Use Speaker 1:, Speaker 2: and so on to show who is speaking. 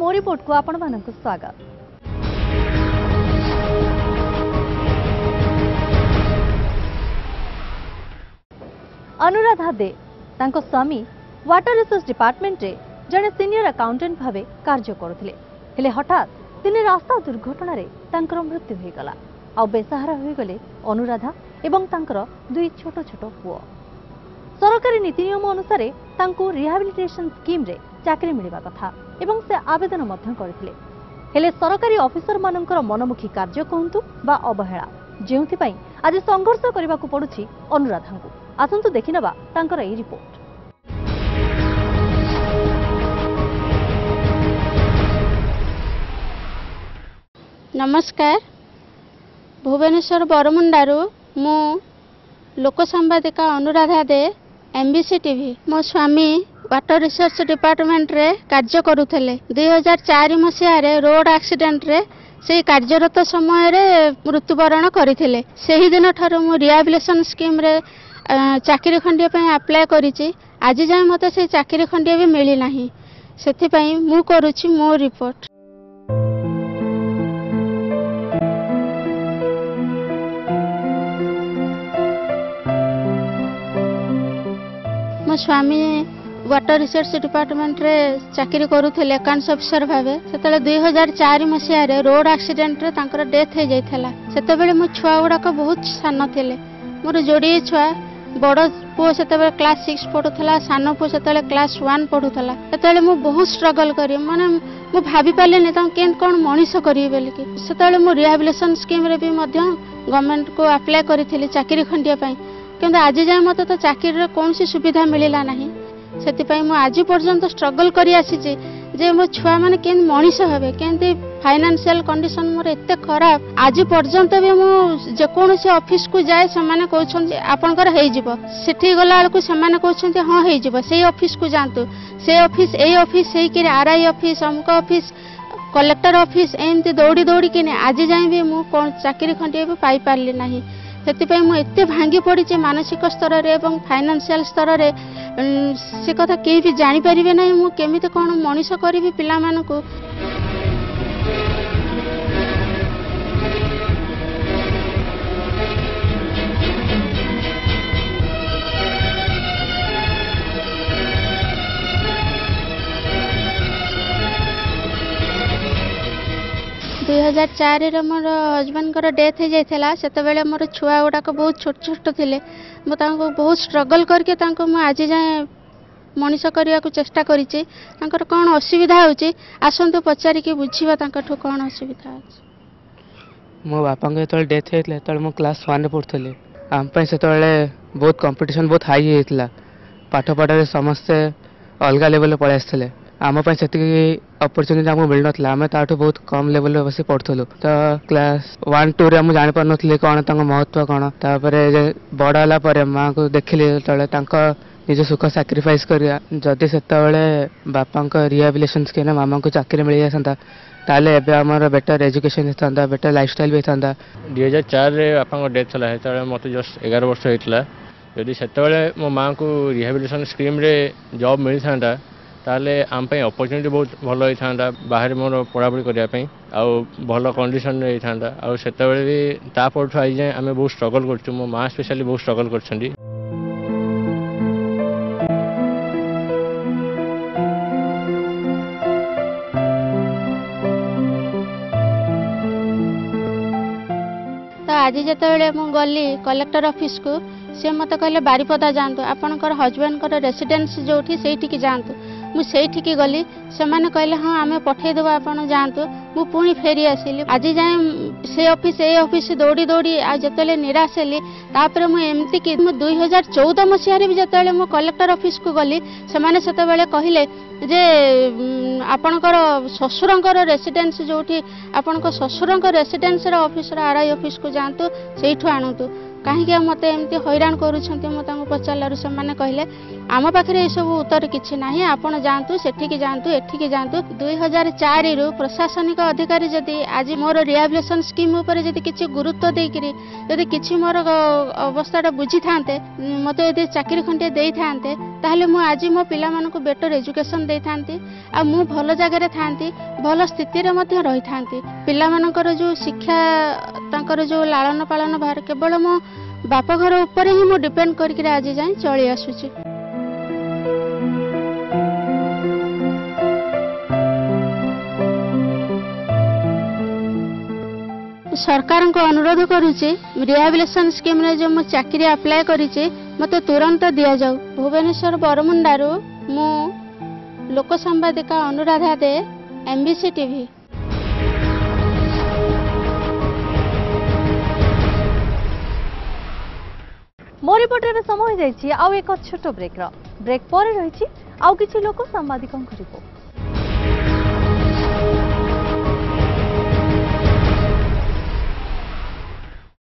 Speaker 1: मो रिपोर्ट को आपण मानक स्वागत। अनुराधा दे तांको स्वामी वाटर रिसोर्स डिपार्टमेंट रे जड़े सीनियर अकाउंटेंट भावे कार्य करुथिले हेले हठात दिने रास्ता दुर्घटना रे तांकर मृत्यु हो गला आ बेसहारा हो गले अनुराधा एवं तांकर दुई छोट छोट पुओ। सरकारी नीति नियम अनुसार तांको रिहाबिलिटेशन स्कीम रे चाकरी मिलवा कथा एवं से आवेदन मध्य करथिले हेले सरकारी ऑफिसर मानकर मनमुखी कार्य कहंतु बा अवहेला जेउथि पई आज संघर्ष करबा को पडुछि अनुराधा को। आसंतु देखिनबा तांकर ए रिपोर्ट।
Speaker 2: नमस्कार, भुवनेश्वर बरमुंडारू मु लोक संवादिका अनुराधा दे एमबीसी टीवी। मो स्वामी वाटर रिसोर्स डिपार्टमेंट रे कार्य करुथले 2004 मसीह रे रोड एक्सीडेंट रे से कार्यरत समय रे मृत्युवरण करथिले। सेही दिन ठारो मु रिहाबिलिटेशन स्कीम रे चाकरी खंडिया पे अप्लाई करिछि। आज जाय मते से चाकरी खंडिया भी मिली नाही, सेथि पई मु करूछि मो रिपोर्ट। मो स्वामी वाटर रिसोर्स डिपार्टमेंट रे चाकरी करुथले अकाउंट्स ऑफिसर भावे। सेतले 2004 मसीह रे रोड एक्सीडेंट रे तांकर डेथ हो जाइथला। सेतबेले मो छुआ गुडाक बहुत सान थिले। मोर जोड़ी छुआ बड़ पुओ सेतबेले क्लास 6 पढुथला, सान पुओ सेतबेले क्लास 1 पढुथला। सेतबेले मो बहुत स्ट्रगल करी माने मो भाबी पाले ने ता केन कोन मनीष करी बेले कि। सेतबेले मो रिहाबिलिटेशन स्कीम रे भी मध्य गवर्नमेंट को अप्लाई करिथिली चाकरी खंडिया पई, किंतु आज जाय मते तो चाकरी रे कोनसी सुविधा मिलिला नाही। सेति मु आज पर्यंत स्ट्रगल करी आसीचे जे मो छुआ माने केन मनीष हेबे, केनती फाइनेंशियल कंडीशन मोर एते खराब। आज पर्यंत भी मु जे कोनसी ऑफिस को जाय समाने कहउछन जे आपनकर हेइ जिवो, सेठी गला आलकु समाने कहउछन जे हां हेइ जिवो, सेही ऑफिस को जानतु, से ऑफिस ए ऑफिस सेही कि आरआई ऑफिस, अमुक ऑफिस, कलेक्टर ऑफिस एमती दौड़ी दौड़ी कि आज जाय भी मु कोन चाकरी खंडिए भी पाई पारली नाही। सेति मु एते भांगी पड़ी मानसिक स्तर रे एवं फाइनेंशियल स्तर रे से कथा केही भी जानि परिबे नाही मु केमिते कोन मनीष करिवि पिला मानको। दुई 2004 मोर हजबैंड डेथ हो जाता। से मोर छुआ गुड़ाक बहुत छोट छोट थे। मुझे बहुत स्ट्रगल करके आज जाए मनीष करने को चेष्टा करी। कौन असुविधा होची आसतु पचारिकी बुझा कौन असुविधा।
Speaker 3: मो बापा जो डेथ होता है क्लास 1 पढ़ुली। आम से बहुत कंपटीशन बहुत हाई होता। पाठ पढ़ा समस्ते अलग लेवल पलि आसते। आम से अपरचुनिटी आमको मिल ना आम ताठू बहुत कम लेवल बस पढ़ुलु। तो क्लास 1 2 रे जानी पार नी कौन महत्व कौन। बड़ है माँ को देखिली निज सुख सैक्रिफाइस करिया। जदि से बापा रिहाबिलिटेशन स्कीम मामा को चाकरी मिल जाता ताले आमर बेटर एजुकेशन होता, बेटर लाइफस्टाइल भी होता।
Speaker 4: 2004 बापा डेथ है मत जस्ट 11 वर्ष होता। जदि से मो माँ को रिहाबिलिटेशन स्कीम रे जॉब मिल था ताले आम अपॉर्चुनिटी बहुत भल होता। बाहर मोर पढ़ापढ़ी करने भल कंडीशन होता। आउ से भी तापठ आज जाए आम बहुत स्ट्रगल कर। मो माँ स्पेशली बहुत स्ट्रगल कर।
Speaker 2: आज जिते मु गली कलेक्टर ऑफिस को सी मत कहले बारीपदा जातु आपणकर हजबैंड रेसिडेंस जो से जातु। मुझे गली से कहले हाँ आम पठेदेव आप जातु। मु पुणी फेरी आसिली। आज जाए से ऑफिस ए ऑफिस दौड़ी दौड़ी आते निराश हेली। तापर मुझे कि 2014 मसीह भी जिते मु कलेक्टर ऑफिस को गली से कहले जे आपणकर ससुरंकर रेसिडेंस जो आपण ससुरंकर रेसिडेंस ऑफिस आरआई ऑफिस को जातु से आणतु। कहीं मत एमती हैरान करूँ पचारू से कहले आम पाखे सब उत्तर किसी ना आपण जातु सेठिकी जातु एठिकी जातु 2004 रु प्रशासनिक अधिकारी जदि आज मोर रिहाबिलिटेशन स्कीम उपर जदि किसी गुरुत्व देकरी जदि किसी मोर अवस्था बुझी था मत यदि चाकरी खंडे दे था ताहले मु आज मो पिला मानकु बेटर एजुकेशन दे थांती आ मु भल जगह था भल स्थिति रे मध्य रही थांती पिला मानकर जो शिक्षा तांकर जो लालन पालन बाहर केवल मो बापा घर ऊपर ही मु डिपेंड करके आज जाए चली आसुची। सरकार को अनुरोध करुचे रिहाबिलिटेशन स्कीम रे जो मु चाकरी अप्लाई करिचे मते तुरंत दिया जाऊ। भुवनेश्वर बरमुंडारू मु लोक संवादिका अनुराधा दे एमबीसी टीवी।
Speaker 1: मो रिपोर्ट रे समय हो जाइछि आउ एक छोटो ब्रेक पर रही आउ किछि लोक सांबादिकन रिपोर्ट।